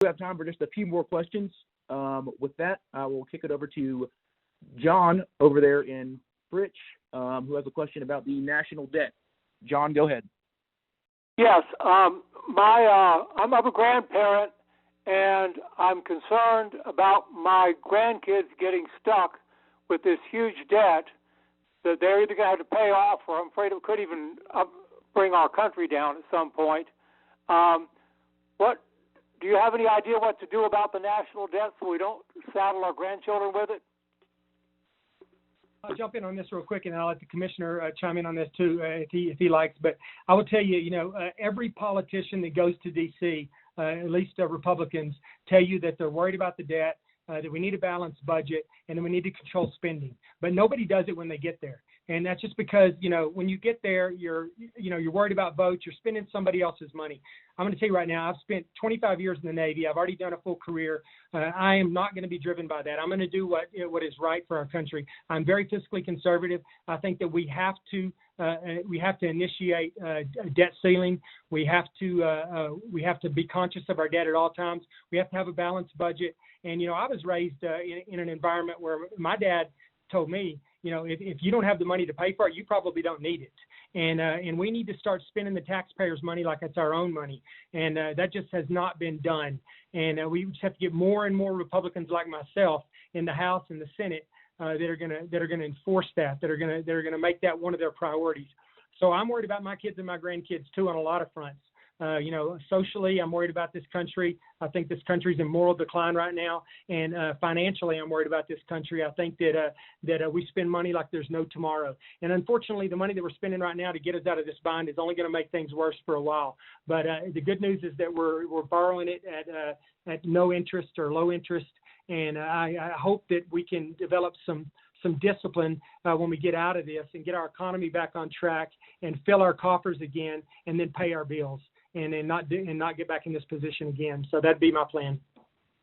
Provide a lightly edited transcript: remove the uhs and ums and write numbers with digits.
We have time for just a few more questions. With that, I will kick it over to John over there in Fritch, who has a question about the national debt. John, go ahead. Yes, I'm a grandparent, and I'm concerned about my grandkids getting stuck with this huge debt that they're either going to have to pay off, or I'm afraid it could even bring our country down at some point. What do you have any idea what to do about the national debt so we don't saddle our grandchildren with it? I'll jump in on this real quick, and I'll let the commissioner chime in on this too, if he likes. But I will tell you, every politician that goes to D.C., at least Republicans, tell you that they're worried about the debt, that we need a balanced budget, and that we need to control spending. But nobody does it when they get there. And that's just because, when you get there, you're worried about votes. You're spending somebody else's money. I'm going to tell you right now, I've spent 25 years in the Navy. I've already done a full career. I am not going to be driven by that. I'm going to do what is right for our country. I'm very fiscally conservative. I think that we have to initiate a debt ceiling. We have to be conscious of our debt at all times. We have to have a balanced budget. And I was raised in an environment where my dad told me, if you don't have the money to pay for it, you probably don't need it. And we need to start spending the taxpayers' money like it's our own money. And that just has not been done. And we just have to get more and more Republicans like myself in the House and the Senate that are going to enforce that are going to make that one of their priorities. So I'm worried about my kids and my grandkids too on a lot of fronts. Socially, I'm worried about this country. I think this country's in moral decline right now, and financially, I'm worried about this country. I think that we spend money like there's no tomorrow, and unfortunately, the money that we're spending right now to get us out of this bind is only going to make things worse for a while. But the good news is that we're borrowing it at no interest or low interest, and I hope that we can develop some discipline when we get out of this and get our economy back on track and fill our coffers again, and then pay our bills. And not get back in this position again. So that'd be my plan.